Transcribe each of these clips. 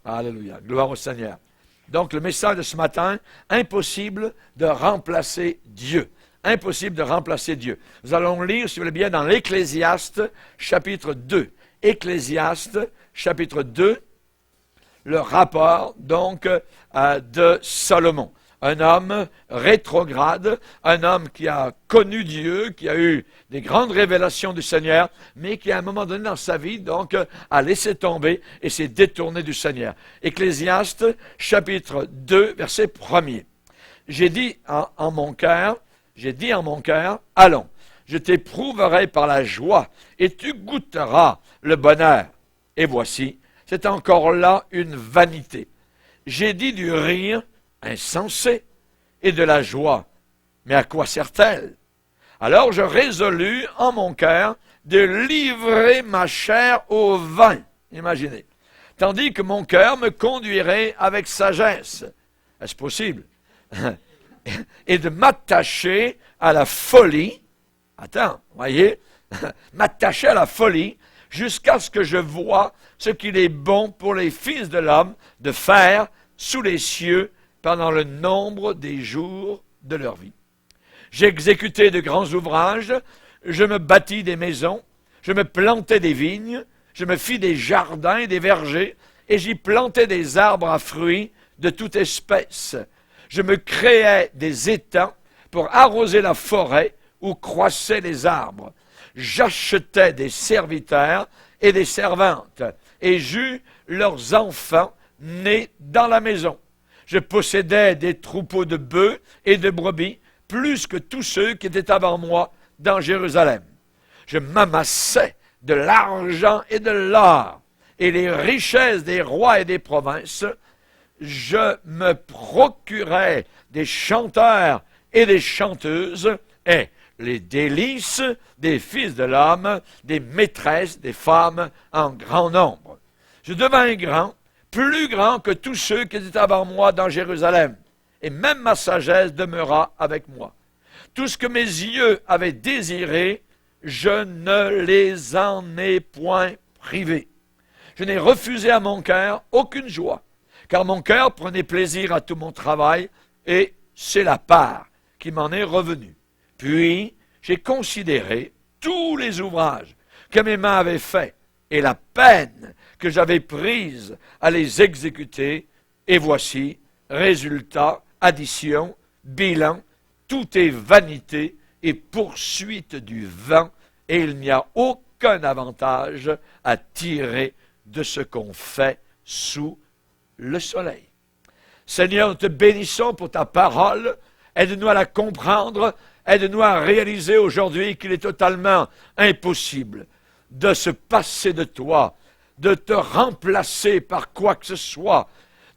Alléluia. Gloire au Seigneur. Donc, le message de ce matin, impossible de remplacer Dieu. Impossible de remplacer Dieu. Nous allons lire, si vous voulez bien, dans l'Ecclésiaste, chapitre 2. Ecclésiaste, chapitre 2, le rapport, donc, de Salomon. Un homme rétrograde, un homme qui a connu Dieu, qui a eu des grandes révélations du Seigneur, mais qui, à un moment donné dans sa vie, donc, a laissé tomber et s'est détourné du Seigneur. Ecclésiaste, chapitre 2, verset 1er. J'ai dit en mon cœur, allons, je t'éprouverai par la joie, et tu goûteras le bonheur. Et voici, c'est encore là une vanité. J'ai dit du rire insensé et de la joie, mais à quoi sert-elle? Alors je résolus en mon cœur de livrer ma chair au vin, imaginez, tandis que mon cœur me conduirait avec sagesse. Est-ce possible? Et de m'attacher à la folie, voyez, m'attacher à la folie jusqu'à ce que je voie ce qu'il est bon pour les fils de l'homme de faire sous les cieux pendant le nombre des jours de leur vie. J'ai exécuté de grands ouvrages, je me bâtis des maisons, je me plantai des vignes, je me fis des jardins et des vergers, et j'y plantai des arbres à fruits de toute espèce. Je me créai des étangs pour arroser la forêt où croissaient les arbres. J'achetais des serviteurs et des servantes, et j'eus leurs enfants nés dans la maison. Je possédais des troupeaux de bœufs et de brebis, plus que tous ceux qui étaient avant moi dans Jérusalem. Je m'amassais de l'argent et de l'or, et les richesses des rois et des provinces. Je me procurais des chanteurs et des chanteuses, et les délices des fils de l'homme, des maîtresses, des femmes en grand nombre. Je devins grand, plus grand que tous ceux qui étaient avant moi dans Jérusalem, et même ma sagesse demeura avec moi. Tout ce que mes yeux avaient désiré, je ne les en ai point privés. Je n'ai refusé à mon cœur aucune joie, car mon cœur prenait plaisir à tout mon travail, et c'est la part qui m'en est revenue. Puis, j'ai considéré tous les ouvrages que mes mains avaient faits, et la peine que j'avais prise à les exécuter, et voici, résultat, addition, bilan, tout est vanité et poursuite du vent, et il n'y a aucun avantage à tirer de ce qu'on fait sous le soleil. Seigneur, nous te bénissons pour ta parole, aide-nous à la comprendre, aide-nous à réaliser aujourd'hui qu'il est totalement impossible de se passer de toi, de te remplacer par quoi que ce soit,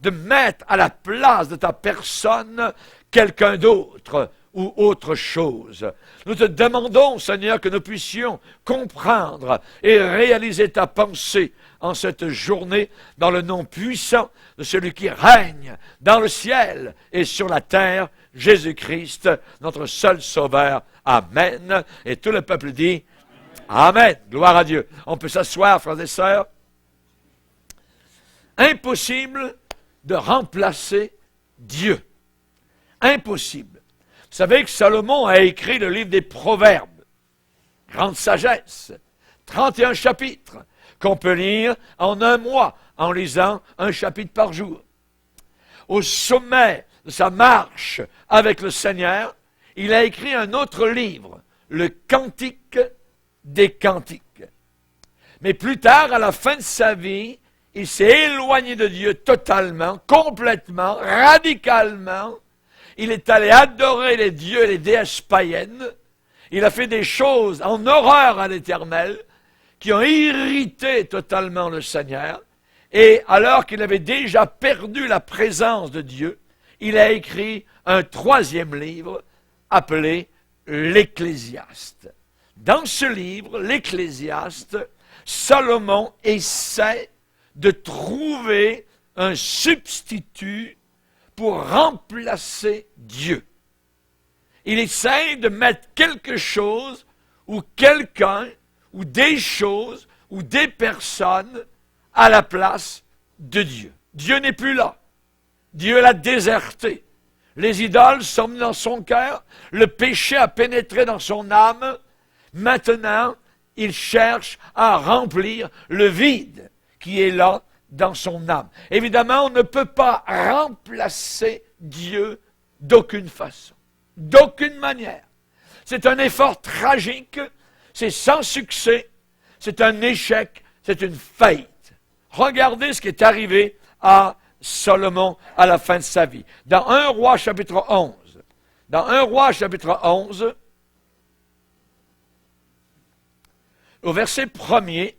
de mettre à la place de ta personne quelqu'un d'autre ou autre chose. Nous te demandons, Seigneur, que nous puissions comprendre et réaliser ta pensée en cette journée dans le nom puissant de celui qui règne dans le ciel et sur la terre, Jésus-Christ, notre seul Sauveur. Amen. Et tout le peuple dit Amen. Gloire à Dieu. On peut s'asseoir, frères et sœurs. Impossible de remplacer Dieu. Impossible. Vous savez que Salomon a écrit le livre des Proverbes. Grande sagesse. 31 chapitres qu'on peut lire en un mois en lisant un chapitre par jour. Au sommet de sa marche avec le Seigneur, il a écrit un autre livre, le Cantique des Cantiques. Mais plus tard, à la fin de sa vie, il s'est éloigné de Dieu totalement, complètement, radicalement. Il est allé adorer les dieux et les déesses païennes. Il a fait des choses en horreur à l'Éternel qui ont irrité totalement le Seigneur. Et alors qu'il avait déjà perdu la présence de Dieu, il a écrit un troisième livre appelé l'Ecclésiaste. Dans ce livre, l'Ecclésiaste, Salomon essaie de trouver un substitut pour remplacer Dieu. Il essaie de mettre quelque chose ou quelqu'un ou des choses ou des personnes à la place de Dieu. Dieu n'est plus là. Dieu l'a déserté. Les idoles sont venues dans son cœur. Le péché a pénétré dans son âme. Maintenant, il cherche à remplir le vide qui est là dans son âme. Évidemment, on ne peut pas remplacer Dieu d'aucune façon, d'aucune manière. C'est un effort tragique, c'est sans succès, c'est un échec, c'est une faillite. Regardez ce qui est arrivé à Salomon à la fin de sa vie. Dans 1 Roi chapitre 11, dans 1 Roi chapitre 11, au verset 1er,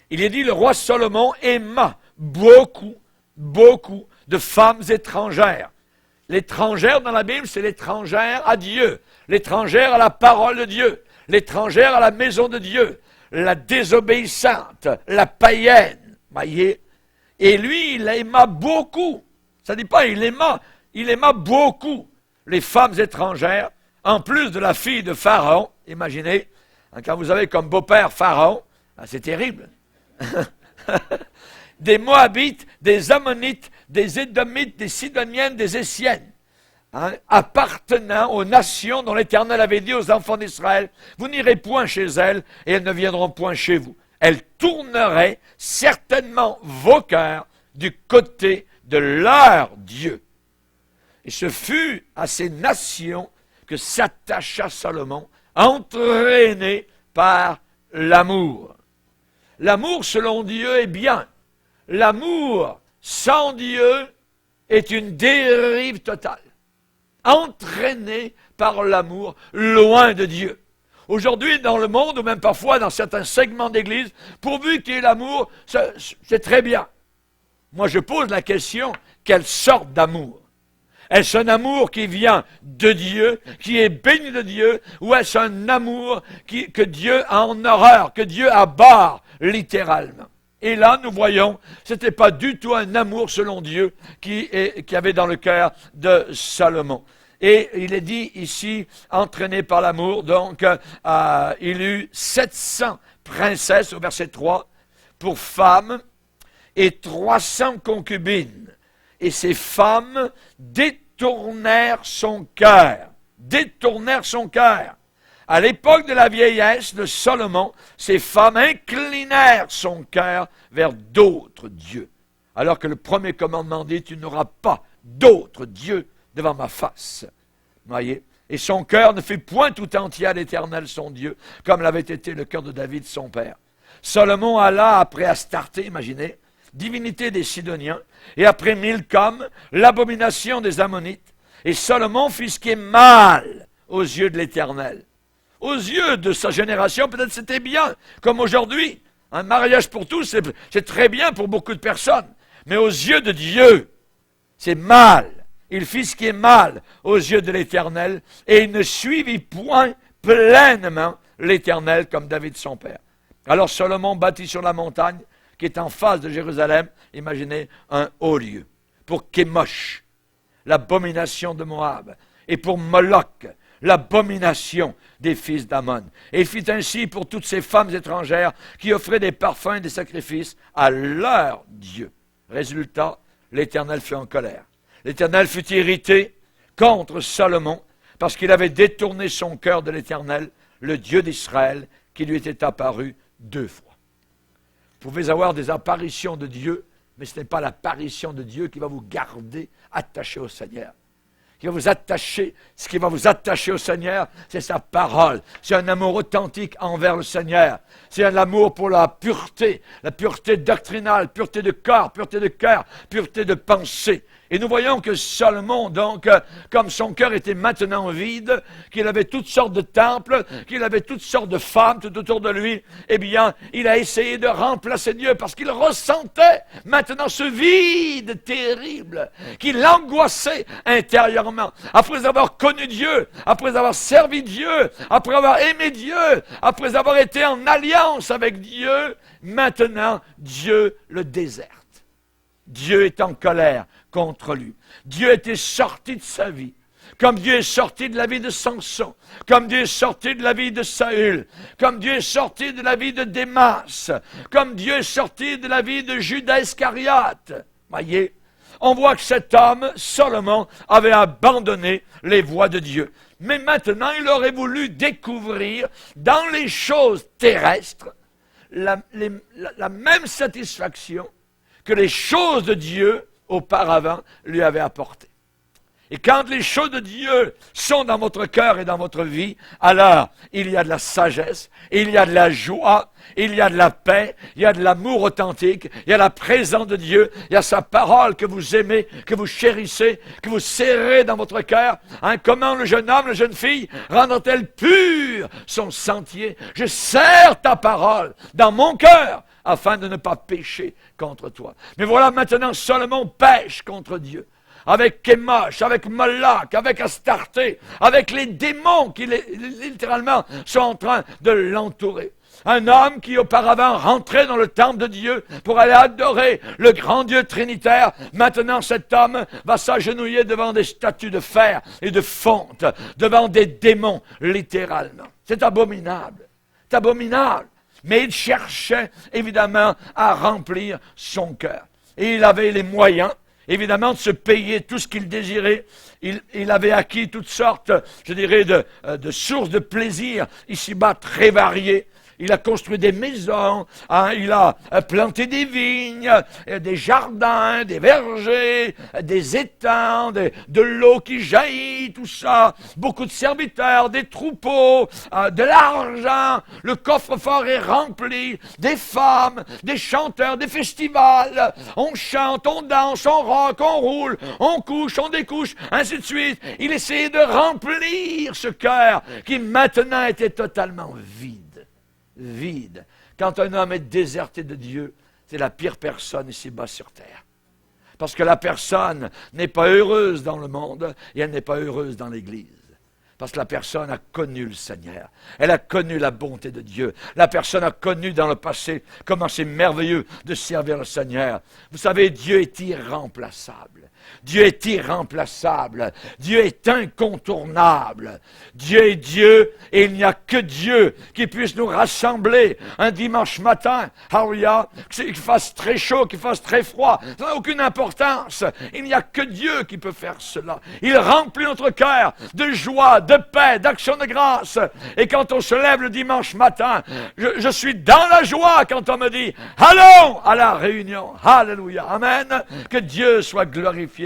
il est dit, le roi Salomon aima beaucoup de femmes étrangères. L'étrangère dans la Bible, c'est l'étrangère à Dieu, l'étrangère à la parole de Dieu, l'étrangère à la maison de Dieu, la désobéissante, la païenne. Voyez? Et lui, il aima beaucoup. Ça ne dit pas il aima beaucoup les femmes étrangères, en plus de la fille de Pharaon. Imaginez, quand vous avez comme beau-père Pharaon, c'est terrible. Des Moabites, des Ammonites, des Édomites, des Sidoniennes, des Essiennes, appartenant aux nations dont l'Éternel avait dit aux enfants d'Israël, vous n'irez point chez elles et elles ne viendront point chez vous. Elles tourneraient certainement vos cœurs du côté de leur Dieu. Et ce fut à ces nations que s'attacha Salomon, entraîné par l'amour. L'amour selon Dieu est bien. L'amour sans Dieu est une dérive totale. Entraîné par l'amour, loin de Dieu. Aujourd'hui, dans le monde, ou même parfois dans certains segments d'église, pourvu qu'il y ait l'amour, c'est très bien. Moi, je pose la question, quelle sorte d'amour? Est-ce un amour qui vient de Dieu, qui est béni de Dieu, ou est-ce un amour que Dieu a en horreur, que Dieu abhorre littéralement? Et là, nous voyons, ce n'était pas du tout un amour selon Dieu qui avait dans le cœur de Salomon. Et il est dit ici, entraîné par l'amour, donc il eut 700 princesses, au verset 3, pour femmes, et 300 concubines. Et ces femmes détournèrent son cœur. Détournèrent son cœur. À l'époque de la vieillesse de Salomon, ces femmes inclinèrent son cœur vers d'autres dieux. Alors que le premier commandement dit, tu n'auras pas d'autres dieux devant ma face. Voyez? Et son cœur ne fut point tout entier à l'Éternel son Dieu, comme l'avait été le cœur de David son père. Salomon alla après Astarté, imaginez, divinité des Sidoniens, et après Milcom, l'abomination des Ammonites. Et Salomon fit ce qui est mal aux yeux de l'Éternel. Aux yeux de sa génération, peut-être c'était bien, comme aujourd'hui. Un mariage pour tous, c'est très bien pour beaucoup de personnes. Mais aux yeux de Dieu, c'est mal. Il fit ce qui est mal aux yeux de l'Éternel, et il ne suivit point pleinement l'Éternel comme David son père. Alors Salomon bâtit sur la montagne, qui est en face de Jérusalem, imaginez, un haut lieu, pour Kémosh, l'abomination de Moab, et pour Moloch, l'abomination des fils d'Ammon. Et il fit ainsi pour toutes ces femmes étrangères qui offraient des parfums et des sacrifices à leur Dieu. Résultat, l'Éternel fut en colère. L'Éternel fut irrité contre Salomon parce qu'il avait détourné son cœur de l'Éternel, le Dieu d'Israël, qui lui était apparu 2 fois. Vous pouvez avoir des apparitions de Dieu, mais ce n'est pas l'apparition de Dieu qui va vous garder attaché au Seigneur. Ce qui va vous attacher au Seigneur, c'est sa parole. C'est un amour authentique envers le Seigneur. C'est un amour pour la pureté doctrinale, pureté de corps, pureté de cœur, pureté de pensée. Et nous voyons que Salomon, donc, comme son cœur était maintenant vide, qu'il avait toutes sortes de temples, qu'il avait toutes sortes de femmes tout autour de lui, eh bien, il a essayé de remplacer Dieu parce qu'il ressentait maintenant ce vide terrible qui l'angoissait intérieurement. Après avoir connu Dieu, après avoir servi Dieu, après avoir aimé Dieu, après avoir été en alliance avec Dieu, maintenant, Dieu le déserte. Dieu est en colère contre lui. Dieu était sorti de sa vie, comme Dieu est sorti de la vie de Samson, comme Dieu est sorti de la vie de Saül, comme Dieu est sorti de la vie de Démas, comme Dieu est sorti de la vie de Judas Iscariote. Voyez, on voit que cet homme, Salomon, avait abandonné les voies de Dieu. Mais maintenant, il aurait voulu découvrir dans les choses terrestres la même satisfaction que les choses de Dieu auparavant lui avaient apporté. Et quand les choses de Dieu sont dans votre cœur et dans votre vie, alors il y a de la sagesse, il y a de la joie, il y a de la paix, il y a de l'amour authentique, il y a la présence de Dieu, il y a sa parole que vous aimez, que vous chérissez, que vous serrez dans votre cœur. Hein, comment le jeune homme, la jeune fille rendra-t-elle pur son sentier? Je serre ta parole dans mon cœur afin de ne pas pécher contre toi. Mais voilà, maintenant, Salomon pêche contre Dieu. Avec Kémosh, avec Moloch, avec Astarté, avec les démons qui littéralement sont en train de l'entourer. Un homme qui auparavant rentrait dans le temple de Dieu pour aller adorer le grand Dieu trinitaire. Maintenant, cet homme va s'agenouiller devant des statues de fer et de fonte, devant des démons, littéralement. C'est abominable. C'est abominable. Mais il cherchait, évidemment, à remplir son cœur. Et il avait les moyens, évidemment, de se payer tout ce qu'il désirait. Il avait acquis toutes sortes, je dirais, de sources de plaisir, ici-bas très variées. Il a construit des maisons, hein, il a planté des vignes, des jardins, des vergers, des étangs, de l'eau qui jaillit, tout ça. Beaucoup de serviteurs, des troupeaux, de l'argent. Le coffre-fort est rempli, des femmes, des chanteurs, des festivals. On chante, on danse, on rock, on roule, on couche, on découche, ainsi de suite. Il essayait de remplir ce cœur qui maintenant était totalement vide. Vide. Quand un homme est déserté de Dieu, c'est la pire personne ici-bas sur terre. Parce que la personne n'est pas heureuse dans le monde et elle n'est pas heureuse dans l'Église. Parce que la personne a connu le Seigneur. Elle a connu la bonté de Dieu. La personne a connu dans le passé comment c'est merveilleux de servir le Seigneur. Vous savez, Dieu est irremplaçable. Dieu est irremplaçable. Dieu est incontournable. Dieu est Dieu et il n'y a que Dieu qui puisse nous rassembler un dimanche matin. Alléluia. Qu'il fasse très chaud, qu'il fasse très froid. Ça n'a aucune importance. Il n'y a que Dieu qui peut faire cela. Il remplit notre cœur de joie, de paix, d'action de grâce. Et quand on se lève le dimanche matin, je suis dans la joie quand on me dit « Allons à la réunion ». Alléluia. Amen. Que Dieu soit glorifié.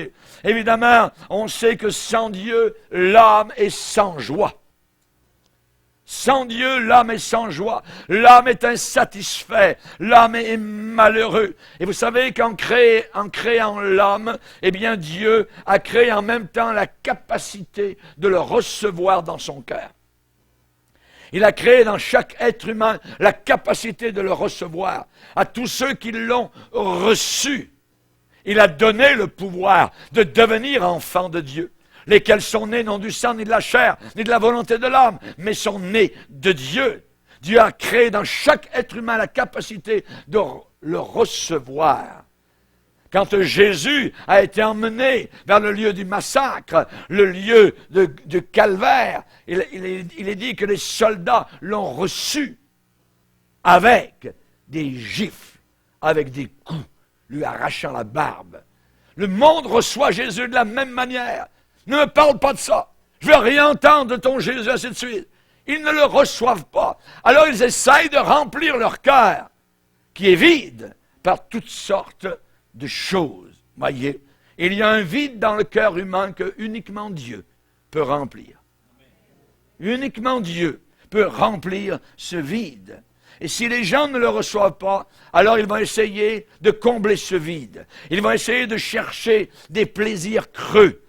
Évidemment, on sait que sans Dieu, l'âme est sans joie. Sans Dieu, l'âme est sans joie. L'âme est insatisfait. L'âme est malheureux. Et vous savez qu'en créant l'homme, eh bien Dieu a créé en même temps la capacité de le recevoir dans son cœur. Il a créé dans chaque être humain la capacité de le recevoir. À tous ceux qui l'ont reçu, il a donné le pouvoir de devenir enfants de Dieu, lesquels sont nés non du sang, ni de la chair, ni de la volonté de l'homme, mais sont nés de Dieu. Dieu a créé dans chaque être humain la capacité de le recevoir. Quand Jésus a été emmené vers le lieu du massacre, le lieu du calvaire, il est dit que les soldats l'ont reçu avec des gifles, avec des coups, lui arrachant la barbe. Le monde reçoit Jésus de la même manière. Ne me parle pas de ça. Je ne veux rien entendre de ton Jésus, ainsi de suite. Ils ne le reçoivent pas. Alors ils essayent de remplir leur cœur, qui est vide, par toutes sortes de choses. Voyez, il y a un vide dans le cœur humain que uniquement Dieu peut remplir. Uniquement Dieu peut remplir ce vide. Et si les gens ne le reçoivent pas, alors ils vont essayer de combler ce vide. Ils vont essayer de chercher des plaisirs creux.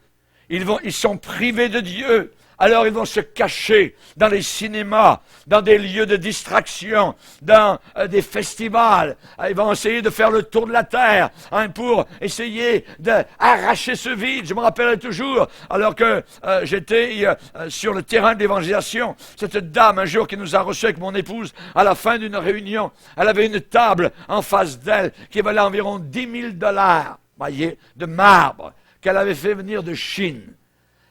Ils sont privés de Dieu. Alors ils vont se cacher dans les cinémas, dans des lieux de distraction, dans des festivals. Ils vont essayer de faire le tour de la terre pour essayer d'arracher ce vide. Je me rappellerai toujours, alors que j'étais sur le terrain de l'évangélisation, cette dame un jour qui nous a reçus avec mon épouse à la fin d'une réunion, elle avait une table en face d'elle qui valait environ 10 000 $, voyez, de marbre, qu'elle avait fait venir de Chine.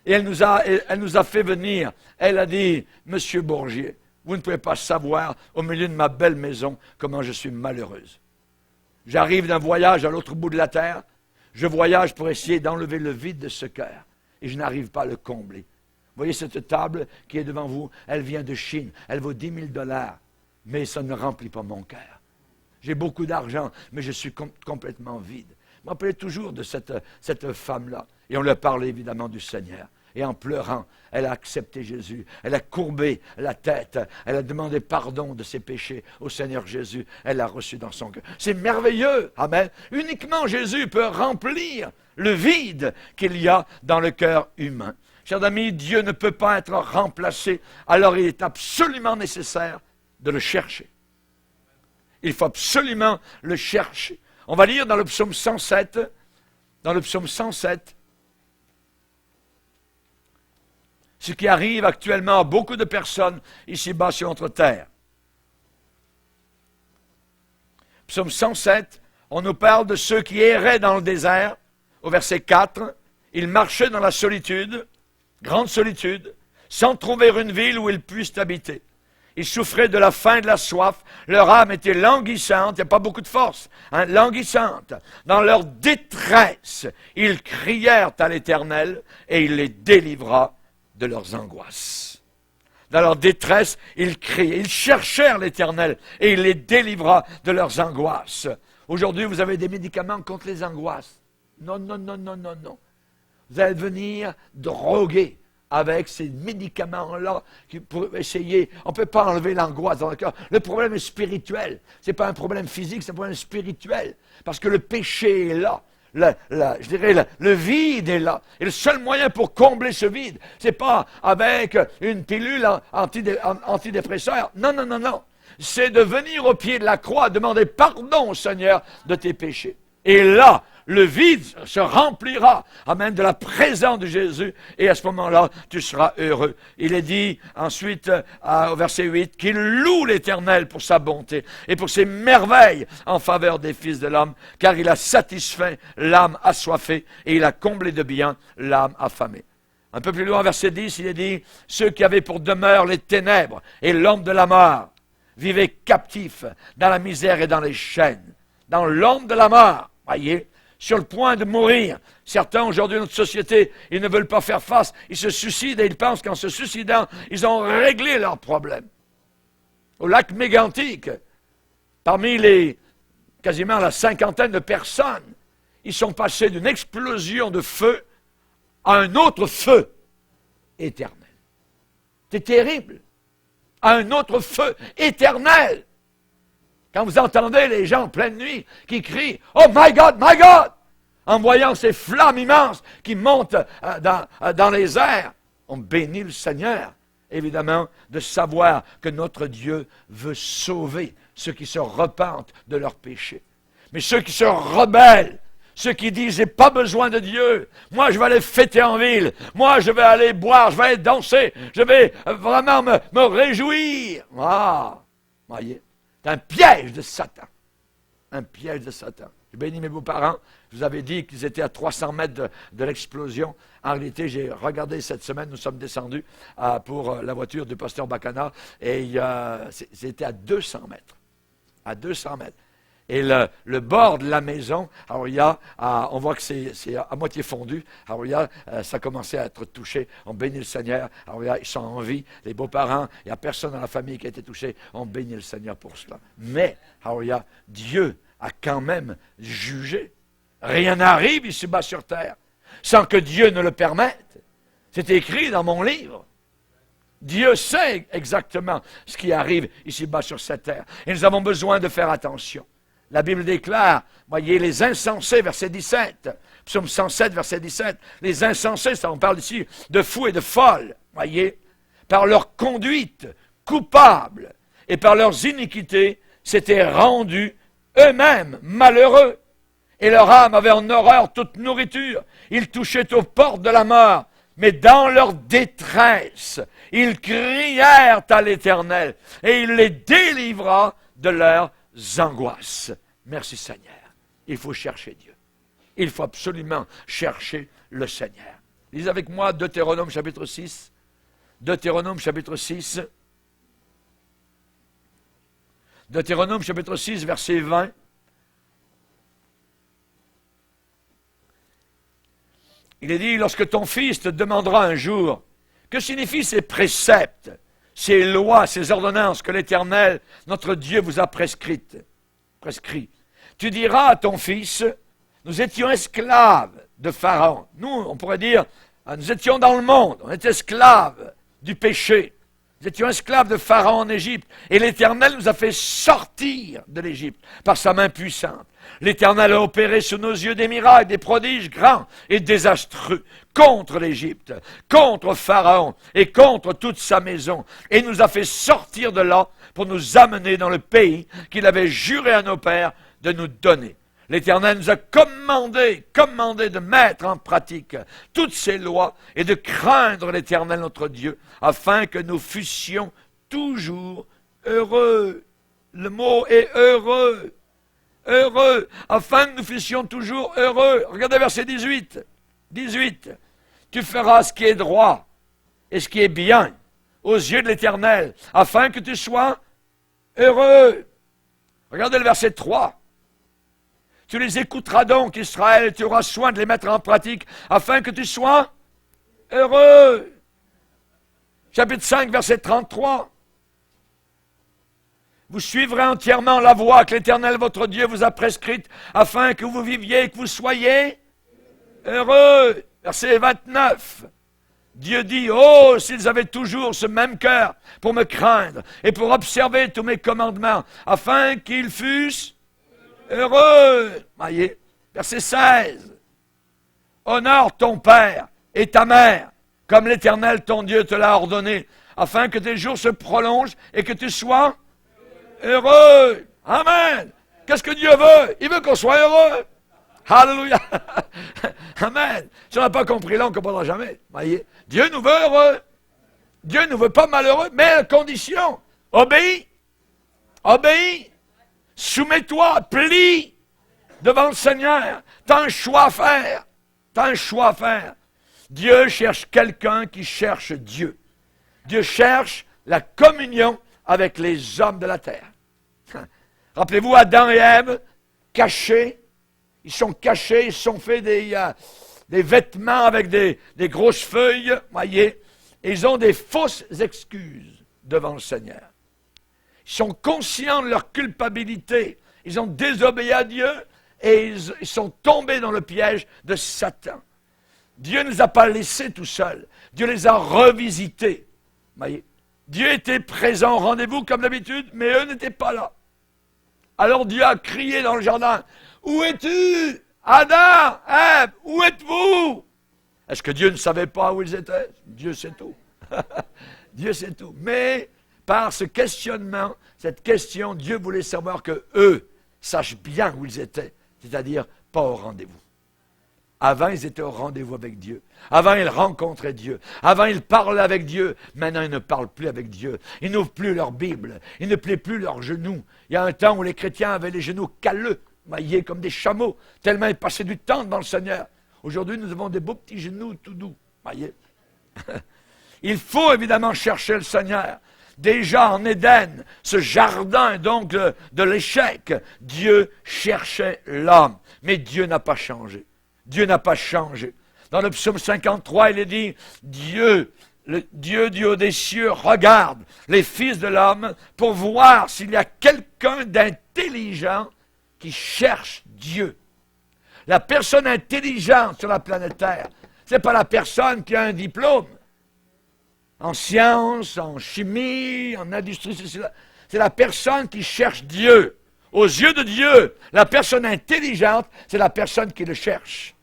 Et elle nous a fait venir. Elle a dit, Monsieur Bourgier, vous ne pouvez pas savoir, au milieu de ma belle maison, comment je suis malheureuse. J'arrive d'un voyage à l'autre bout de la terre. Je voyage pour essayer d'enlever le vide de ce cœur et je n'arrive pas à le combler. Vous voyez cette table qui est devant vous, elle vient de Chine, elle vaut 10 000 $, mais ça ne remplit pas mon cœur. J'ai beaucoup d'argent, mais je suis complètement vide. Je me rappelais toujours de cette femme-là. Et on lui a parlé évidemment du Seigneur. Et en pleurant, elle a accepté Jésus. Elle a courbé la tête. Elle a demandé pardon de ses péchés au Seigneur Jésus. Elle l'a reçu dans son cœur. C'est merveilleux. Amen. Uniquement Jésus peut remplir le vide qu'il y a dans le cœur humain. Chers amis, Dieu ne peut pas être remplacé. Alors il est absolument nécessaire de le chercher. Il faut absolument le chercher. On va lire dans le psaume 107. Dans le psaume 107. Ce qui arrive actuellement à beaucoup de personnes ici-bas sur notre terre. Psaume 107, on nous parle de ceux qui erraient dans le désert. Au verset 4, ils marchaient dans la solitude, grande solitude, sans trouver une ville où ils puissent habiter. Ils souffraient de la faim et de la soif. Leur âme était languissante, il n'y a pas beaucoup de force, languissante. Dans leur détresse, ils crièrent à l'Éternel et il les délivra de leurs angoisses. Dans leur détresse, ils criaient, ils cherchèrent l'Éternel et il les délivra de leurs angoisses. Aujourd'hui, vous avez des médicaments contre les angoisses. Non, non, non, non, non, non. Vous allez devenir drogué avec ces médicaments-là pour essayer. On ne peut pas enlever l'angoisse dans le cœur. Le problème est spirituel. Ce n'est pas un problème physique, c'est un problème spirituel. Parce que le péché est là. Je dirais, le vide est là. Et le seul moyen pour combler ce vide, ce n'est pas avec une pilule antidépresseur. Non, non, non, non. C'est de venir au pied de la croix, demander pardon au Seigneur de tes péchés. Et là, le vide se remplira, amen, de la présence de Jésus, et à ce moment-là, tu seras heureux. Il est dit ensuite, au verset 8, qu'il loue l'Éternel pour sa bonté et pour ses merveilles en faveur des fils de l'homme, car il a satisfait l'âme assoiffée et il a comblé de bien l'âme affamée. Un peu plus loin, verset 10, il est dit, ceux qui avaient pour demeure les ténèbres et l'ombre de la mort vivaient captifs dans la misère et dans les chaînes, dans l'ombre de la mort, voyez, sur le point de mourir. Certains, aujourd'hui, dans notre société, ils ne veulent pas faire face. Ils se suicident et ils pensent qu'en se suicidant, ils ont réglé leurs problèmes. Au lac Mégantic, parmi quasiment la cinquantaine de personnes, ils sont passés d'une explosion de feu à un autre feu éternel. C'est terrible. À un autre feu éternel. Quand vous entendez les gens en pleine nuit qui crient « Oh my God, my God !» en voyant ces flammes immenses qui montent dans les airs, on bénit le Seigneur, évidemment, de savoir que notre Dieu veut sauver ceux qui se repentent de leurs péchés. Mais ceux qui se rebellent, ceux qui disent « J'ai pas besoin de Dieu, moi je vais aller fêter en ville, moi je vais aller boire, je vais aller danser, je vais vraiment me réjouir. » Ah, voyez. C'est un piège de Satan. Un piège de Satan. Je bénis mes beaux-parents. Je vous avais dit qu'ils étaient à 300 mètres de l'explosion. En réalité, j'ai regardé cette semaine, nous sommes descendus pour la voiture du pasteur Bacana et c'était à 200 mètres. À 200 mètres. Et le bord de la maison, alors on voit que c'est à moitié fondu. Alors ça commençait à être touché. On bénit le Seigneur. Alors ils sont en vie. Les beaux-parents, il n'y a personne dans la famille qui a été touché. On bénit le Seigneur pour cela. Mais, alors Dieu a quand même jugé. Rien n'arrive ici-bas sur terre sans que Dieu ne le permette. C'est écrit dans mon livre. Dieu sait exactement ce qui arrive ici-bas sur cette terre. Et nous avons besoin de faire attention. La Bible déclare, voyez, les insensés, verset 17, psaume 107, verset 17, les insensés, ça on parle ici de fous et de folles, voyez, par leur conduite coupable et par leurs iniquités, s'étaient rendus eux-mêmes malheureux, et leur âme avait en horreur toute nourriture. Ils touchaient aux portes de la mort, mais dans leur détresse, ils crièrent à l'Éternel, et il les délivra de leurs angoisses. Merci Seigneur. Il faut chercher Dieu. Il faut absolument chercher le Seigneur. Lisez avec moi Deutéronome chapitre 6. Deutéronome chapitre 6. Deutéronome chapitre 6, verset 20. Il est dit, lorsque ton fils te demandera un jour, que signifient ces préceptes, ces lois, ces ordonnances que l'Éternel, notre Dieu, vous a prescrit. Tu diras à ton fils, nous étions esclaves de Pharaon. Nous, on pourrait dire, nous étions dans le monde, on était esclaves du péché. Nous étions esclaves de Pharaon en Égypte. Et l'Éternel nous a fait sortir de l'Égypte par sa main puissante. L'Éternel a opéré sous nos yeux des miracles, des prodiges grands et désastreux contre l'Égypte, contre Pharaon et contre toute sa maison. Et nous a fait sortir de là pour nous amener dans le pays qu'il avait juré à nos pères de nous donner. L'Éternel nous a commandé de mettre en pratique toutes ces lois et de craindre l'Éternel notre Dieu, afin que nous fussions toujours heureux. Le mot est heureux. Heureux, afin que nous fussions toujours heureux. Regardez verset 18. 18. Tu feras ce qui est droit et ce qui est bien aux yeux de l'Éternel, afin que tu sois heureux. Regardez le verset 3. Tu les écouteras donc, Israël, et tu auras soin de les mettre en pratique, afin que tu sois heureux. Chapitre 5, verset 33. Vous suivrez entièrement la voie que l'Éternel, votre Dieu, vous a prescrite, afin que vous viviez et que vous soyez heureux. Verset 29. Dieu dit, oh, s'ils avaient toujours ce même cœur pour me craindre et pour observer tous mes commandements, afin qu'ils fussent heureux. Voyez, verset 16. Honore ton père et ta mère, comme l'Éternel ton Dieu te l'a ordonné, afin que tes jours se prolongent et que tu sois heureux. Amen. Qu'est-ce que Dieu veut? Il veut qu'on soit heureux. Alléluia. Amen. Si on n'a pas compris là, on ne comprendra jamais. Voyez, Dieu nous veut heureux. Dieu ne veut pas malheureux, mais à condition. Obéis. Obéis. Soumets-toi, plie devant le Seigneur. Tu as un choix à faire. Tu as un choix à faire. Dieu cherche quelqu'un qui cherche Dieu. Dieu cherche la communion avec les hommes de la terre. Rappelez-vous, Adam et Ève, cachés. Ils sont cachés, ils se sont fait des vêtements avec des grosses feuilles, voyez. Et ils ont des fausses excuses devant le Seigneur. Ils sont conscients de leur culpabilité. Ils ont désobéi à Dieu et ils sont tombés dans le piège de Satan. Dieu ne les a pas laissés tout seuls. Dieu les a revisités. Voyez. Dieu était présent au rendez-vous comme d'habitude, mais eux n'étaient pas là. Alors Dieu a crié dans le jardin, « Où es-tu? Adam, Ève, où êtes-vous? » Est-ce que Dieu ne savait pas où ils étaient? Dieu sait tout. Dieu sait tout. Mais par ce questionnement, cette question, Dieu voulait savoir que eux sachent bien où ils étaient, c'est-à-dire pas au rendez-vous. Avant, ils étaient au rendez-vous avec Dieu. Avant, ils rencontraient Dieu. Avant, ils parlaient avec Dieu. Maintenant, ils ne parlent plus avec Dieu. Ils n'ouvrent plus leur Bible. Ils ne plient plus leurs genoux. Il y a un temps où les chrétiens avaient les genoux calleux, maillés comme des chameaux, tellement ils passaient du temps devant le Seigneur. Aujourd'hui, nous avons des beaux petits genoux tout doux, maillés. Il faut évidemment chercher le Seigneur. Déjà en Éden, ce jardin donc de l'échec, Dieu cherchait l'homme. Mais Dieu n'a pas changé. Dieu n'a pas changé. Dans le psaume 53, il est dit, Dieu, le Dieu du haut des cieux, regarde les fils de l'homme pour voir s'il y a quelqu'un d'intelligent qui cherche Dieu. La personne intelligente sur la planète Terre, ce n'est pas la personne qui a un diplôme en sciences, en chimie, en industrie, c'est la personne qui cherche Dieu. Aux yeux de Dieu, la personne intelligente, c'est la personne qui le cherche.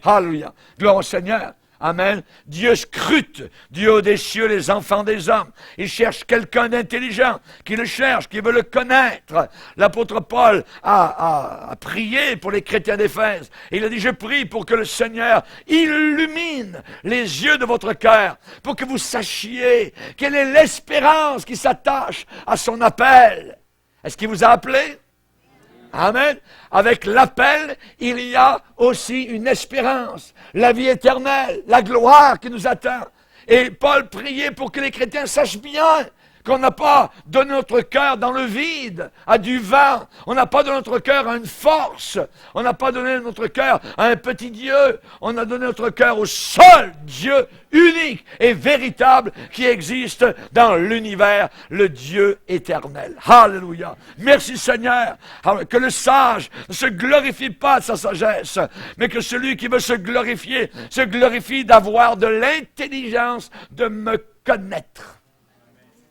Alléluia. Gloire au Seigneur. Amen. Dieu scrute du haut des cieux les enfants des hommes. Il cherche quelqu'un d'intelligent qui le cherche, qui veut le connaître. L'apôtre Paul a prié pour les chrétiens d'Éphèse. Il a dit, je prie pour que le Seigneur illumine les yeux de votre cœur, pour que vous sachiez quelle est l'espérance qui s'attache à son appel. Est-ce qu'il vous a appelé? Amen. Avec l'appel, il y a aussi une espérance, la vie éternelle, la gloire qui nous attend. Et Paul priait pour que les chrétiens sachent bien qu'on n'a pas donné notre cœur dans le vide, à du vent. On n'a pas donné notre cœur à une force. On n'a pas donné notre cœur à un petit Dieu. On a donné notre cœur au seul Dieu unique et véritable qui existe dans l'univers, le Dieu éternel. Alléluia. Merci Seigneur. Que le sage ne se glorifie pas de sa sagesse, mais que celui qui veut se glorifie d'avoir de l'intelligence de me connaître.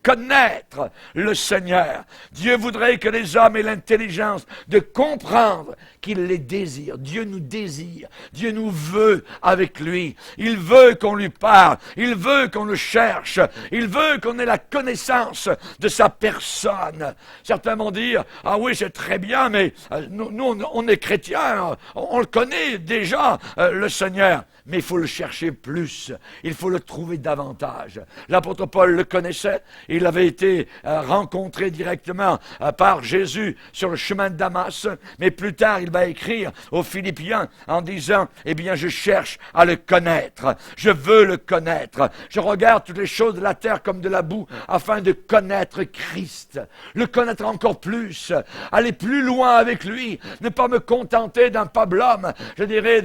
Connaître le Seigneur. Dieu voudrait que les hommes aient l'intelligence de comprendre qu'il les désire. Dieu nous désire. Dieu nous veut avec lui. Il veut qu'on lui parle. Il veut qu'on le cherche. Il veut qu'on ait la connaissance de sa personne. Certains vont dire, ah oui, c'est très bien, mais nous on est chrétiens, on le connaît déjà, le Seigneur. Mais il faut le chercher plus. Il faut le trouver davantage. L'apôtre Paul le connaissait. Il avait été rencontré directement par Jésus sur le chemin de Damas. Mais plus tard, il va écrire aux Philippiens en disant, eh bien, je cherche à le connaître. Je veux le connaître. Je regarde toutes les choses de la terre comme de la boue afin de connaître Christ. Le connaître encore plus. Aller plus loin avec lui. Ne pas me contenter d'un pablum. Je dirais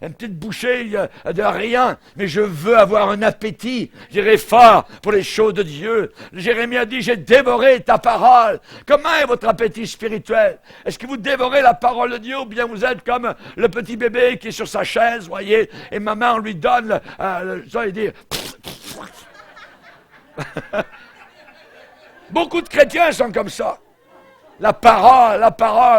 une petite bouchée de rien, mais je veux avoir un appétit, je dirais fort, pour les choses de Dieu. Jérémie a dit, j'ai dévoré ta parole. Comment est votre appétit spirituel? Est-ce que vous dévorez la parole de Dieu ou bien vous êtes comme le petit bébé qui est sur sa chaise, voyez, et maman lui donne ça et dit... Beaucoup de chrétiens sont comme ça. La parole,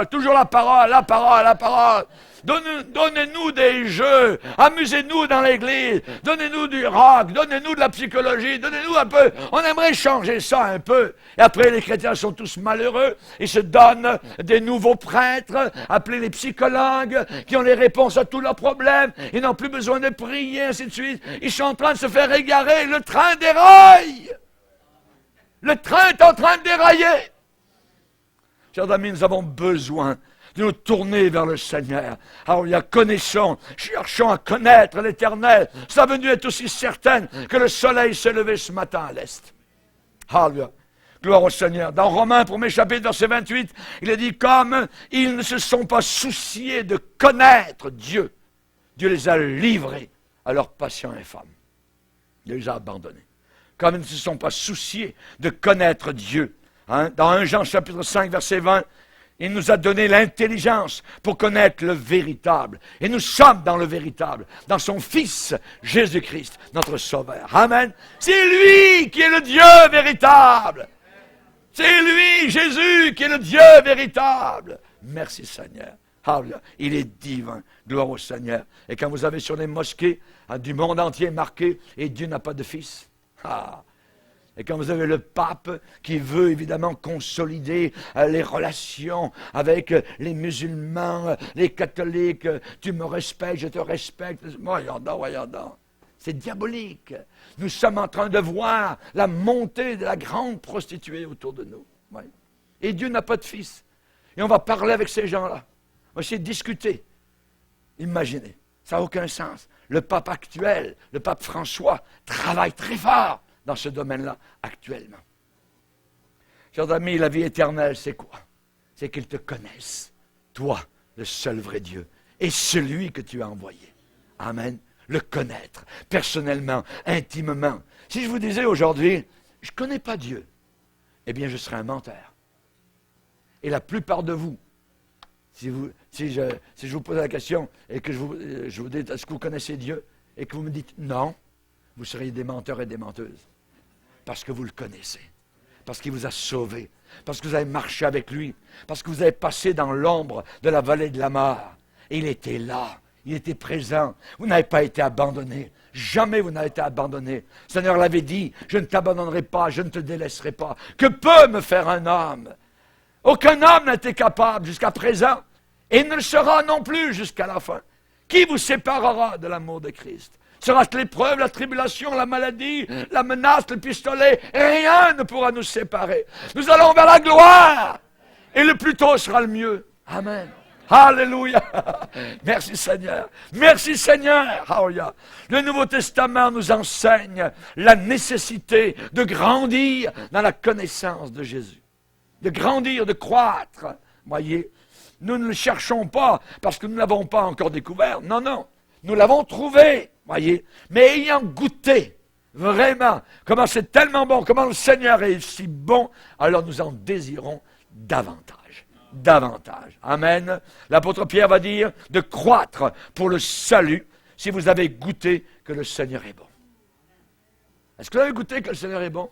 toujours la parole. Donnez-nous des jeux, amusez-nous dans l'église, donnez-nous du rock, donnez-nous de la psychologie, donnez-nous un peu, on aimerait changer ça un peu. Et après, les chrétiens sont tous malheureux, ils se donnent des nouveaux prêtres, appelés les psychologues, qui ont les réponses à tous leurs problèmes, ils n'ont plus besoin de prier, ainsi de suite. Ils sont en train de se faire égarer, le train déraille. Le train est en train de dérailler. Chers amis, nous avons besoin de nous tourner vers le Seigneur. Alors, connaissons, cherchons à connaître l'Éternel. Sa venue est aussi certaine que le soleil s'est levé ce matin à l'est. Alléluia. Gloire au Seigneur. Dans Romains, 1er chapitre, verset 28, il est dit, comme ils ne se sont pas souciés de connaître Dieu, Dieu les a livrés à leur passion infâme. Il les a abandonnés. Comme ils ne se sont pas souciés de connaître Dieu. Dans 1 Jean chapitre 5, verset 20, il nous a donné l'intelligence pour connaître le véritable. Et nous sommes dans le véritable, dans son Fils, Jésus-Christ, notre Sauveur. Amen. C'est lui qui est le Dieu véritable. C'est lui, Jésus, qui est le Dieu véritable. Merci Seigneur. Alléluia. Il est divin. Gloire au Seigneur. Et quand vous avez sur les mosquées du monde entier marqué, et Dieu n'a pas de fils. Et quand vous avez le pape qui veut évidemment consolider les relations avec les musulmans, les catholiques, tu me respectes, je te respecte. Voyons donc. C'est diabolique. Nous sommes en train de voir la montée de la grande prostituée autour de nous. Oui. Et Dieu n'a pas de fils. Et on va parler avec ces gens-là. On va essayer de discuter. Imaginez, ça n'a aucun sens. Le pape actuel, le pape François, travaille très fort dans ce domaine-là, actuellement. Chers amis, la vie éternelle, c'est quoi? C'est qu'ils te connaissent, toi, le seul vrai Dieu, et celui que tu as envoyé. Amen. Le connaître, personnellement, intimement. Si je vous disais aujourd'hui, je ne connais pas Dieu, eh bien, je serais un menteur. Et la plupart de vous, si je vous pose la question et que je vous dis, est-ce que vous connaissez Dieu? Et que vous me dites non, vous seriez des menteurs et des menteuses. Parce que vous le connaissez, parce qu'il vous a sauvé, parce que vous avez marché avec lui, parce que vous avez passé dans l'ombre de la vallée de la mort. Et il était là, il était présent. Vous n'avez pas été abandonné. Jamais vous n'avez été abandonné. Le Seigneur l'avait dit, je ne t'abandonnerai pas, je ne te délaisserai pas. Que peut me faire un homme? Aucun homme n'a été capable jusqu'à présent, et ne le sera non plus jusqu'à la fin. Qui vous séparera de l'amour de Christ? Sera-ce l'épreuve, la tribulation, la maladie, la menace, le pistolet? Rien ne pourra nous séparer. Nous allons vers la gloire. Et le plus tôt sera le mieux. Amen. Alléluia. Merci Seigneur. Merci Seigneur. Alléluia. Le Nouveau Testament nous enseigne la nécessité de grandir dans la connaissance de Jésus. De grandir, de croître. Voyez, nous ne le cherchons pas parce que nous ne l'avons pas encore découvert. Non, non. Nous l'avons trouvé. Voyez. Mais ayant goûté vraiment comment c'est tellement bon, comment le Seigneur est si bon, alors nous en désirons davantage. Davantage. Amen. L'apôtre Pierre va dire de croître pour le salut si vous avez goûté que le Seigneur est bon. Est-ce que vous avez goûté que le Seigneur est bon?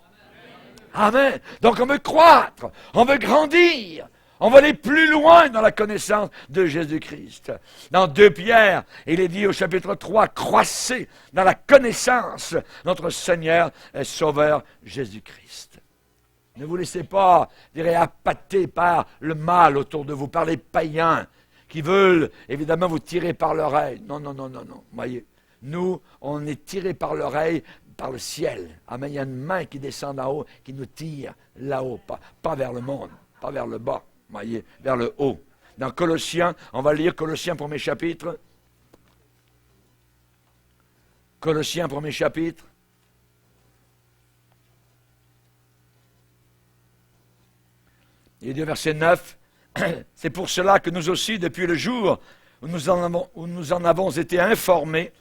Amen. Donc on veut croître, on veut grandir, on veut aller plus loin dans la connaissance de Jésus-Christ. Dans 2 Pierre, il est dit au chapitre 3, croissez dans la connaissance de notre Seigneur et Sauveur Jésus-Christ. Ne vous laissez pas, appâter par le mal autour de vous, par les païens qui veulent évidemment vous tirer par l'oreille. Non, non, non, non, non. Voyez, nous, on est tirés par l'oreille, par le ciel. Amen. Il y a une main qui descend d'en haut, qui nous tire là-haut, pas vers le monde, pas vers le bas, voyez, vers le haut. Dans Colossiens, on va lire Colossiens 1er chapitre. Colossiens 1er chapitre. Il dit au verset 9, « C'est pour cela que nous aussi, depuis le jour où nous en avons été informés,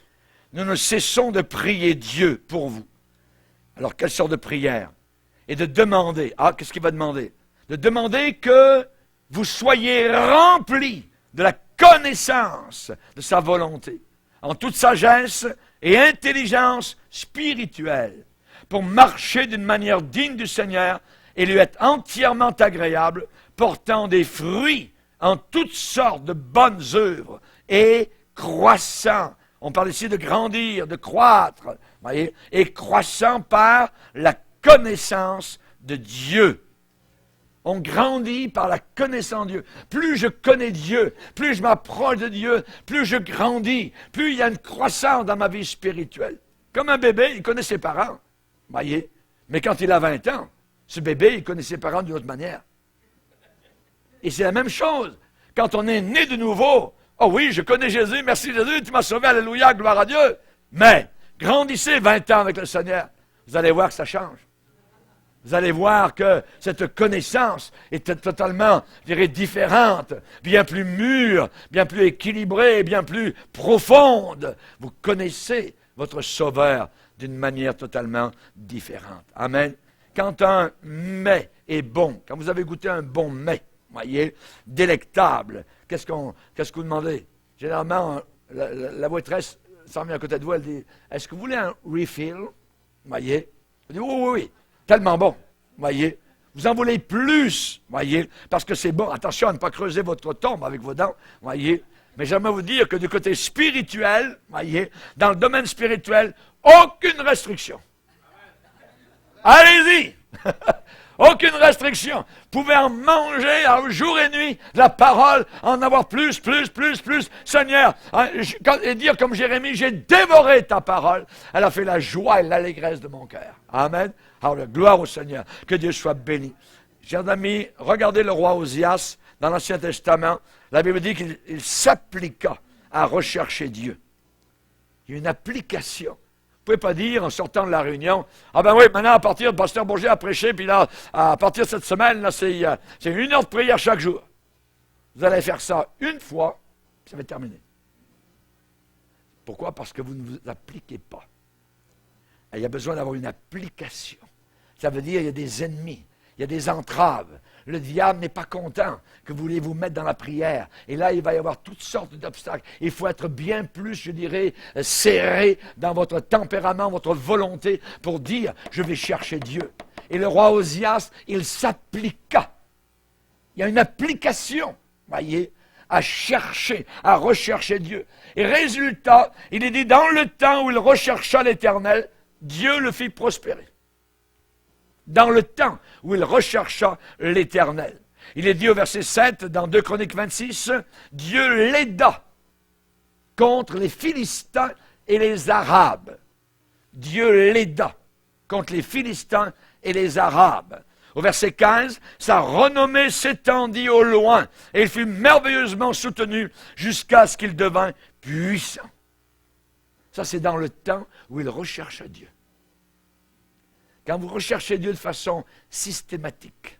nous ne cessons de prier Dieu pour vous. » Alors, quelle sorte de prière? Et de demander, qu'est-ce qu'il va demander? De demander que vous soyez remplis de la connaissance de sa volonté, en toute sagesse et intelligence spirituelle, pour marcher d'une manière digne du Seigneur, et lui être entièrement agréable, portant des fruits en toutes sortes de bonnes œuvres et croissant. On parle ici de grandir, de croître, voyez, et croissant par la connaissance de Dieu. On grandit par la connaissance de Dieu. Plus je connais Dieu, plus je m'approche de Dieu, plus je grandis, plus il y a une croissance dans ma vie spirituelle. Comme un bébé, il connaît ses parents, voyez, mais quand il a 20 ans, ce bébé, il connaît ses parents d'une autre manière. Et c'est la même chose. Quand on est né de nouveau, oh oui, je connais Jésus, merci Jésus, tu m'as sauvé, alléluia, gloire à Dieu. Mais, grandissez 20 ans avec le Seigneur, vous allez voir que ça change. Vous allez voir que cette connaissance est totalement, je dirais, différente, bien plus mûre, bien plus équilibrée, bien plus profonde. Vous connaissez votre Sauveur d'une manière totalement différente. Amen. Quand un mets est bon, quand vous avez goûté un bon mets, voyez, délectable, qu'est-ce que vous demandez? Généralement, la waitress s'en vient à côté de vous, elle dit, est-ce que vous voulez un refill? Voyez? Elle dit, oui, oui, oui, tellement bon, voyez? Vous en voulez plus, voyez, parce que c'est bon. Attention à ne pas creuser votre tombe avec vos dents, voyez? Mais j'aimerais vous dire que du côté spirituel, voyez, dans le domaine spirituel, aucune restriction. Allez-y! Aucune restriction. Vous pouvez en manger jour et nuit la parole, en avoir plus. Seigneur, et dire comme Jérémie, j'ai dévoré ta parole. Elle a fait la joie et l'allégresse de mon cœur. Amen. Alors, gloire au Seigneur. Que Dieu soit béni. Chers amis, regardez le roi Osias dans l'Ancien Testament. La Bible dit qu'il s'appliqua à rechercher Dieu. Il y a une application. Vous ne pouvez pas dire, en sortant de la réunion, « Ah ben oui, maintenant, à partir de Pasteur Bourget a prêché, puis là, à partir de cette semaine, là, c'est 1 heure de prière chaque jour. » Vous allez faire ça une fois, puis ça va être terminé. Pourquoi? Parce que vous ne vous appliquez pas. Et il y a besoin d'avoir une application. Ça veut dire qu'il y a des ennemis, il y a des entraves. Le diable n'est pas content que vous voulez vous mettre dans la prière. Et là, il va y avoir toutes sortes d'obstacles. Il faut être bien plus, je dirais, serré dans votre tempérament, votre volonté pour dire, je vais chercher Dieu. Et le roi Osias, il s'appliqua. Il y a une application, voyez, à chercher, à rechercher Dieu. Et résultat, il est dit, dans le temps où il rechercha l'Éternel, Dieu le fit prospérer. Dans le temps où il rechercha l'Éternel. Il est dit au verset 7, dans 2 Chroniques 26, Dieu l'aida contre les Philistins et les Arabes. Dieu l'aida contre les Philistins et les Arabes. Au verset 15, sa renommée s'étendit au loin, et il fut merveilleusement soutenu jusqu'à ce qu'il devint puissant. Ça, c'est dans le temps où il recherche Dieu. Quand vous recherchez Dieu de façon systématique,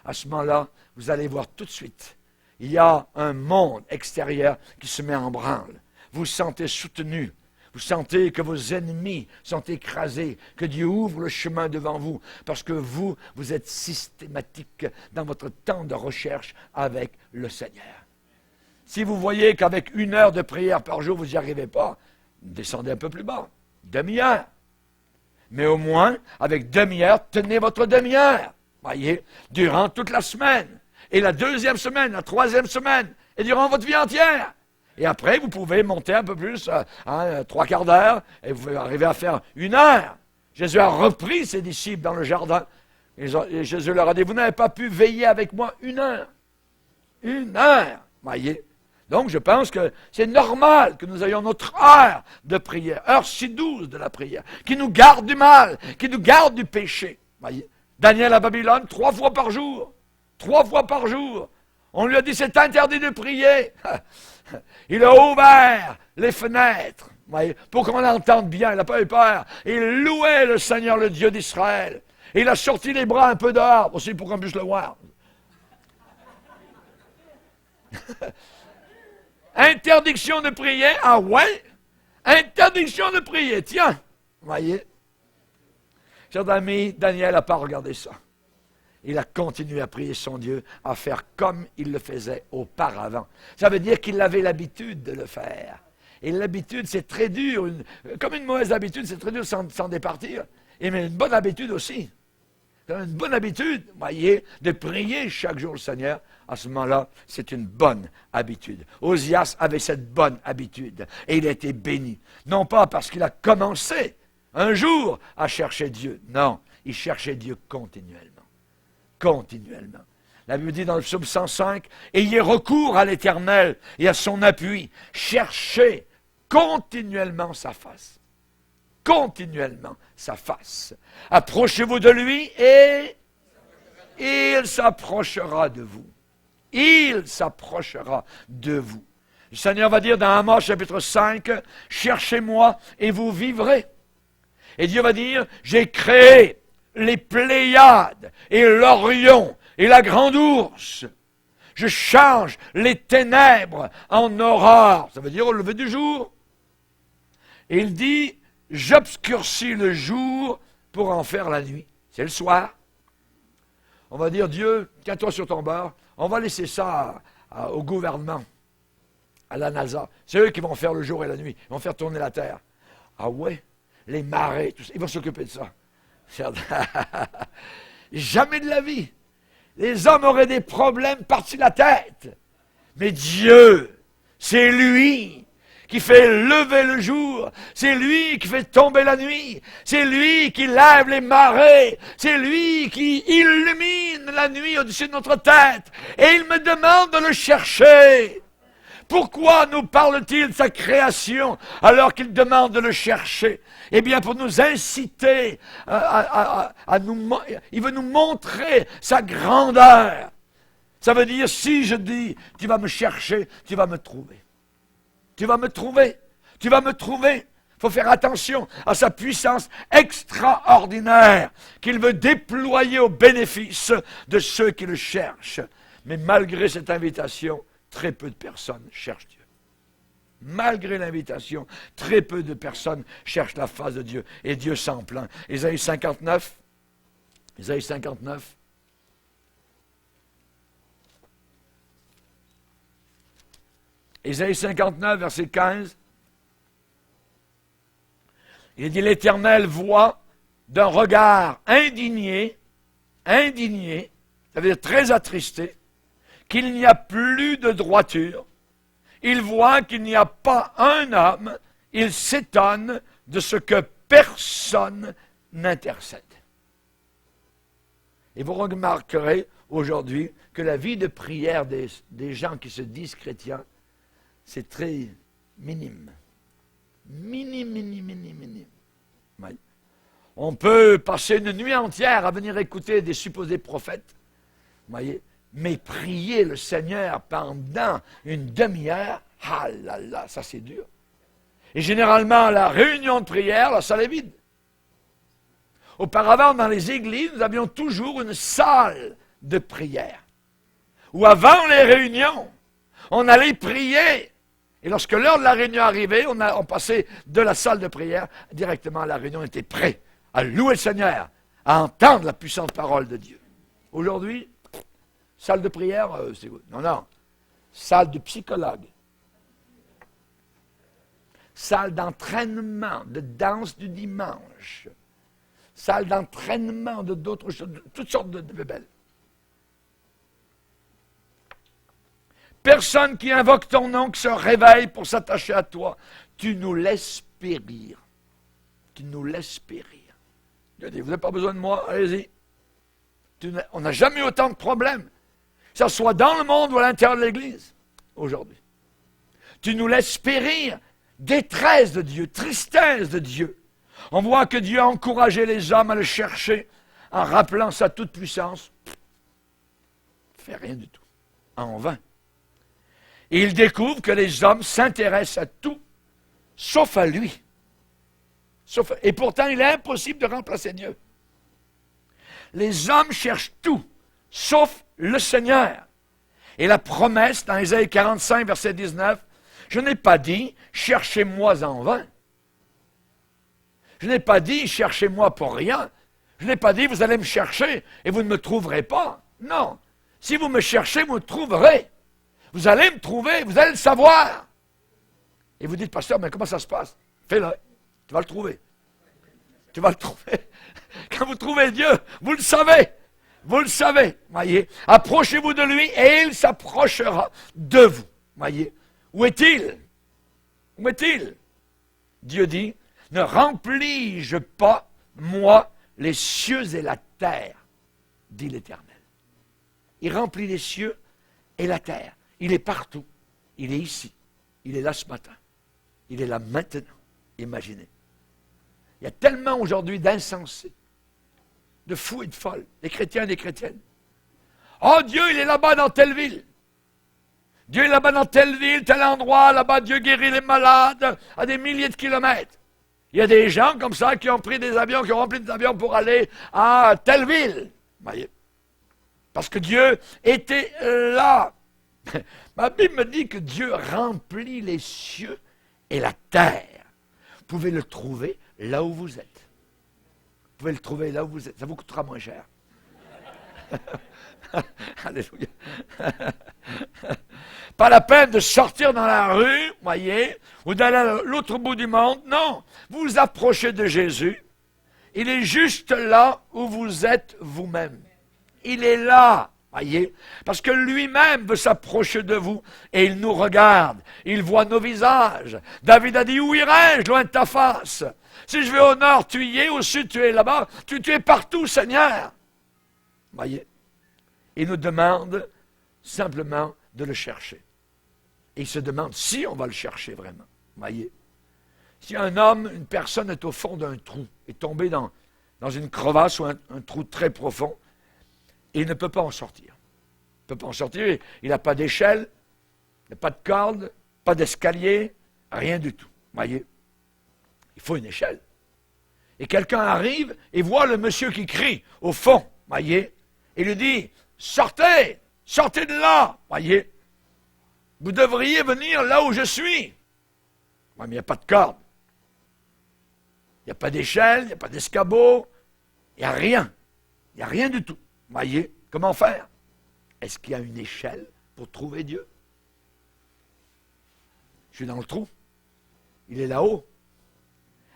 à ce moment-là, vous allez voir tout de suite, il y a un monde extérieur qui se met en branle. Vous vous sentez soutenu. Vous sentez que vos ennemis sont écrasés, que Dieu ouvre le chemin devant vous, parce que vous êtes systématique dans votre temps de recherche avec le Seigneur. Si vous voyez qu'avec 1 heure de prière par jour, vous n'y arrivez pas, descendez un peu plus bas, demi-heure. Mais au moins, avec demi-heure, tenez votre demi-heure, voyez, durant toute la semaine, et la 2e semaine, la 3e semaine, et durant votre vie entière. Et après, vous pouvez monter un peu plus, 3/4 d'heure, et vous pouvez arriver à faire 1 heure. Jésus a repris ses disciples dans le jardin. Et Jésus leur a dit, vous n'avez pas pu veiller avec moi 1 heure. 1 heure, voyez. Donc, je pense que c'est normal que nous ayons notre heure de prière, heure ci-12 de la prière, qui nous garde du mal, qui nous garde du péché. Voyez. Daniel à Babylone, 3 fois par jour. 3 fois par jour. On lui a dit, c'est interdit de prier. Il a ouvert les fenêtres, voyez, pour qu'on l'entende bien. Il n'a pas eu peur. Il louait le Seigneur, le Dieu d'Israël. Et il a sorti les bras un peu dehors, aussi pour qu'on puisse le voir. Interdiction de prier, ah ouais? Interdiction de prier, tiens, voyez. Chers amis, Daniel n'a pas regardé ça. Il a continué à prier son Dieu, à faire comme il le faisait auparavant. Ça veut dire qu'il avait l'habitude de le faire. Et l'habitude, c'est très dur. Comme une mauvaise habitude, c'est très dur de s'en départir. Et mais une bonne habitude aussi. Une bonne habitude, voyez, de prier chaque jour le Seigneur. À ce moment-là, c'est une bonne habitude. Osias avait cette bonne habitude. Et il a été béni. Non pas parce qu'il a commencé un jour à chercher Dieu. Non, il cherchait Dieu continuellement. Continuellement. La Bible dit dans le psaume 105, « Ayez recours à l'Éternel et à son appui. Cherchez continuellement sa face. » Continuellement sa face. Approchez-vous de lui et il s'approchera de vous. Il s'approchera de vous. Le Seigneur va dire dans Amos chapitre 5, « Cherchez-moi et vous vivrez. » Et Dieu va dire, « J'ai créé les Pléiades et l'Orion et la grande ours. Je change les ténèbres en aurore. » Ça veut dire au lever du jour. Et il dit, « J'obscurcis le jour pour en faire la nuit. » C'est le soir. On va dire, Dieu, tiens-toi sur ton bord. On va laisser ça au gouvernement, à la NASA. C'est eux qui vont faire le jour et la nuit. Ils vont faire tourner la terre. Ah ouais, les marées, tout ça. Ils vont s'occuper de ça. Jamais de la vie. Les hommes auraient des problèmes par-dessus la tête. Mais Dieu, c'est lui qui fait lever le jour. C'est lui qui fait tomber la nuit. C'est lui qui lève les marées. C'est lui qui illumine la nuit au-dessus de notre tête. Et il me demande de le chercher. Pourquoi nous parle-t-il de sa création alors qu'il demande de le chercher? Eh bien, pour nous inciter il veut nous montrer sa grandeur. Ça veut dire, si je dis, tu vas me chercher, tu vas me trouver. Tu vas me trouver. Tu vas me trouver. Il faut faire attention à sa puissance extraordinaire qu'il veut déployer au bénéfice de ceux qui le cherchent. Mais malgré cette invitation, très peu de personnes cherchent Dieu. Malgré l'invitation, très peu de personnes cherchent la face de Dieu. Et Dieu s'en plaint. Ésaïe 59. Ésaïe 59. Ésaïe 59, verset 15. Il dit, l'Éternel voit d'un regard indigné, ça veut dire très attristé, qu'il n'y a plus de droiture. Il voit qu'il n'y a pas un homme. Il s'étonne de ce que personne n'intercède. Et vous remarquerez aujourd'hui que la vie de prière des gens qui se disent chrétiens, c'est très minime. Minime. Oui. On peut passer une nuit entière à venir écouter des supposés prophètes, vous voyez, mais prier le Seigneur pendant une demi-heure, ah là là, ça c'est dur. Et généralement, la réunion de prière, la salle est vide. Auparavant, dans les églises, nous avions toujours une salle de prière, où avant les réunions, on allait prier. Et lorsque l'heure de la réunion arrivait, on passait de la salle de prière directement à la réunion, on était prêt à louer le Seigneur, à entendre la puissante parole de Dieu. Aujourd'hui, salle de prière, c'est... Non, salle de psychologue. Salle d'entraînement, de danse du dimanche. Salle d'entraînement de d'autres choses, de toutes sortes de bébelles. Personne qui invoque ton nom, qui se réveille pour s'attacher à toi, tu nous laisses périr. Tu nous laisses périr. Dieu dit, vous n'avez pas besoin de moi, allez-y. On n'a jamais eu autant de problèmes, que ce soit dans le monde ou à l'intérieur de l'Église, aujourd'hui. Tu nous laisses périr. Détresse de Dieu, tristesse de Dieu. On voit que Dieu a encouragé les hommes à le chercher en rappelant sa toute-puissance. Il ne fait rien du tout, en vain. Et il découvre que les hommes s'intéressent à tout, sauf à lui. Et pourtant, il est impossible de remplacer Dieu. Les hommes cherchent tout, sauf le Seigneur. Et la promesse, dans Ésaïe 45, verset 19, je n'ai pas dit, cherchez-moi en vain. Je n'ai pas dit, cherchez-moi pour rien. Je n'ai pas dit, vous allez me chercher et vous ne me trouverez pas. Non. Si vous me cherchez, vous me trouverez. Vous allez me trouver, vous allez le savoir. Et vous dites, pasteur, mais comment ça se passe? Fais-le. Tu vas le trouver. Tu vas le trouver. Quand vous trouvez Dieu, vous le savez. Vous le savez. Voyez. Approchez-vous de lui et il s'approchera de vous. Voyez. Où est-il? Où est-il? Dieu dit, ne remplis-je pas, moi, les cieux et la terre, dit l'Éternel. Il remplit les cieux et la terre. Il est partout. Il est ici. Il est là ce matin. Il est là maintenant. Imaginez. Il y a tellement aujourd'hui d'insensés, de fous et de folles, des chrétiens et des chrétiennes. Oh, Dieu, il est là-bas dans telle ville. Dieu est là-bas dans telle ville, tel endroit, là-bas, Dieu guérit les malades à des milliers de kilomètres. Il y a des gens comme ça qui ont pris des avions, qui ont rempli des avions pour aller à telle ville. Voyez. Parce que Dieu était là. Ma Bible me dit que Dieu remplit les cieux et la terre. Vous pouvez le trouver là où vous êtes. Vous pouvez le trouver là où vous êtes. Ça vous coûtera moins cher. Alléluia. Pas la peine de sortir dans la rue, voyez, ou d'aller à l'autre bout du monde. Non, vous vous approchez de Jésus. Il est juste là où vous êtes vous-même. Il est là, voyez, parce que lui-même veut s'approcher de vous et il nous regarde. Il voit nos visages. David a dit, où irai-je loin de ta face? Si je vais au nord, tu y es, au sud, tu es là-bas. Tu es partout, Seigneur. Voyez, il nous demande simplement de le chercher. Et il se demande si on va le chercher vraiment. Voyez. Si un homme, une personne est au fond d'un trou, est tombé dans une crevasse ou un trou très profond, et il ne peut pas en sortir. Il ne peut pas en sortir, il n'a pas d'échelle, il n'a pas de corde, pas d'escalier, rien du tout. Voyez. Il faut une échelle. Et quelqu'un arrive et voit le monsieur qui crie au fond, voyez, et lui dit, sortez, sortez de là, voyez. Vous devriez venir là où je suis. Oui, mais il n'y a pas de corde. Il n'y a pas d'échelle, il n'y a pas d'escabeau, il n'y a rien. Il n'y a rien du tout. Voyez, comment faire? Est-ce qu'il y a une échelle pour trouver Dieu? Je suis dans le trou. Il est là-haut.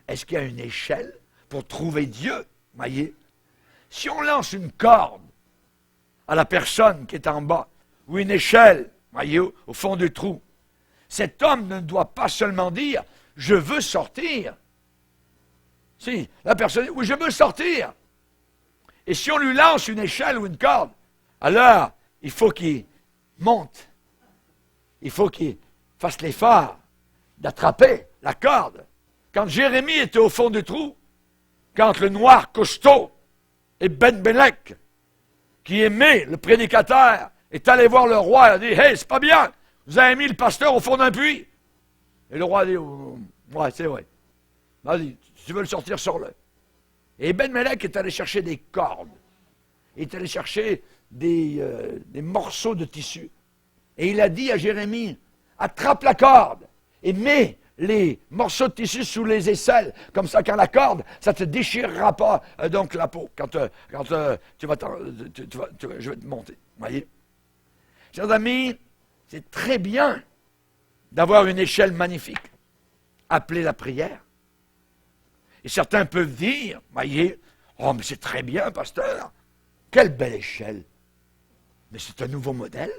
Est-ce qu'il y a une échelle pour trouver Dieu? Voyez, si on lance une corde à la personne qui est en bas, ou une échelle, voyez, au fond du trou, cet homme ne doit pas seulement dire « je veux sortir ». Si, la personne dit « oui, je veux sortir ». Et si on lui lance une échelle ou une corde, alors il faut qu'il monte. Il faut qu'il fasse l'effort d'attraper la corde. Quand Jérémie était au fond du trou, quand le noir costaud et Ben-Belek, qui aimait le prédicateur, est allé voir le roi et a dit, « Hey, c'est pas bien, vous avez mis le pasteur au fond d'un puits. » Et le roi a dit, oh, « Ouais, c'est vrai. Vas-y, si tu veux le sortir, sors-le. » Et Ben-Belek est allé chercher des cordes. Il est allé chercher des morceaux de tissu. Et il a dit à Jérémie, « Attrape la corde et mets les morceaux de tissu sous les aisselles. Comme ça, quand la corde, ça ne te déchirera pas donc la peau. Quand tu vas, je vais te monter. » Voyez? Chers amis, c'est très bien d'avoir une échelle magnifique, appelée la prière. Et certains peuvent dire, voyez, oh, mais c'est très bien, pasteur, quelle belle échelle. Mais c'est un nouveau modèle.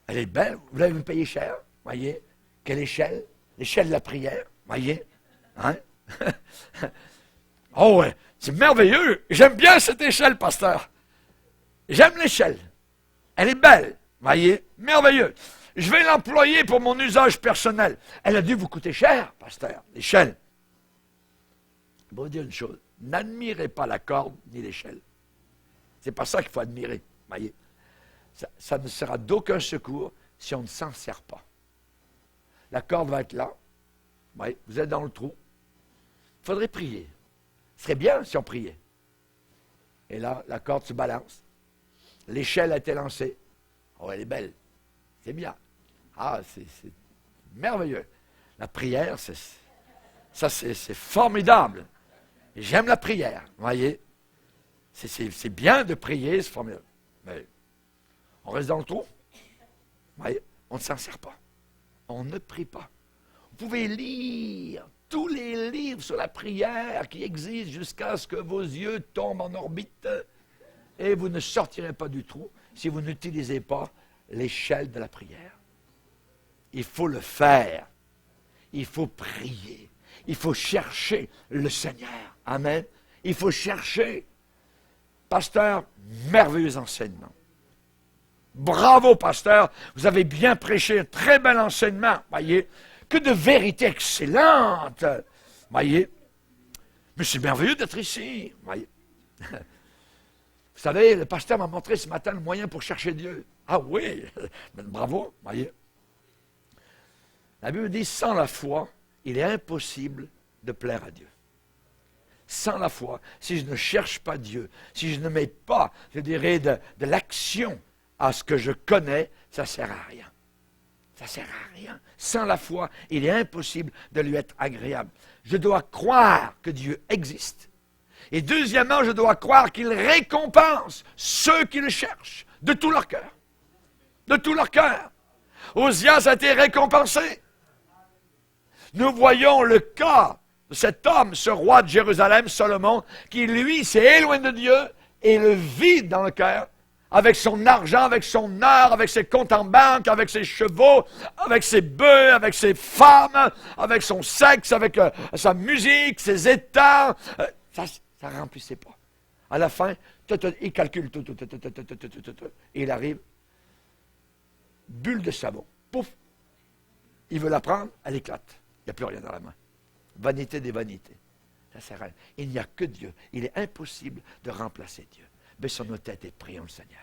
Elle est belle, vous l'avez payé cher, voyez. Quelle échelle? L'échelle de la prière, voyez. Hein? Oh ouais, c'est merveilleux. J'aime bien cette échelle, pasteur. J'aime l'échelle. Elle est belle, voyez, merveilleux. Je vais l'employer pour mon usage personnel. Elle a dû vous coûter cher, pasteur, l'échelle. Je vais vous dire une chose, n'admirez pas la corde ni l'échelle. C'est pas ça qu'il faut admirer, voyez. Ça ne sera d'aucun secours si on ne s'en sert pas. La corde va être là, voyez, vous êtes dans le trou. Il faudrait prier. Ce serait bien si on priait. Et là, la corde se balance. L'échelle a été lancée. Oh, elle est belle. C'est bien. Ah, c'est merveilleux. La prière, c'est formidable. J'aime la prière, voyez. C'est bien de prier, c'est formidable. Mais on reste dans le trou. Voyez, on ne s'en sert pas. On ne prie pas. Vous pouvez lire tous les livres sur la prière qui existent jusqu'à ce que vos yeux tombent en orbite et vous ne sortirez pas du trou si vous n'utilisez pas l'échelle de la prière. Il faut le faire. Il faut prier. Il faut chercher le Seigneur. Amen. Il faut chercher. Pasteur, merveilleux enseignement. Bravo, pasteur. Vous avez bien prêché un très bel enseignement. Voyez. Que de vérité excellente. Voyez. Mais c'est merveilleux d'être ici. Voyez. Vous savez, le pasteur m'a montré ce matin le moyen pour chercher Dieu. Ah oui. Bravo. Voyez. La Bible dit, sans la foi, il est impossible de plaire à Dieu. Sans la foi, si je ne cherche pas Dieu, si je ne mets pas, je dirais, de l'action à ce que je connais, ça ne sert à rien. Ça ne sert à rien. Sans la foi, il est impossible de lui être agréable. Je dois croire que Dieu existe. Et deuxièmement, je dois croire qu'il récompense ceux qui le cherchent de tout leur cœur. De tout leur cœur. Osias a été récompensé. Nous voyons le cas de cet homme, ce roi de Jérusalem, Salomon, qui lui s'est éloigné de Dieu et le vide dans le cœur, avec son argent, avec son or, avec ses comptes en banque, avec ses chevaux, avec ses bœufs, avec ses femmes, avec son sexe, avec sa musique, ses états. Ça ne remplissait pas. À la fin, il calcule tout, et il arrive, bulle de savon, pouf, il veut la prendre, elle éclate. Il n'y a plus rien dans la main. Vanité des vanités. Ça sert à rien. Il n'y a que Dieu. Il est impossible de remplacer Dieu. Baissons nos têtes et prions le Seigneur.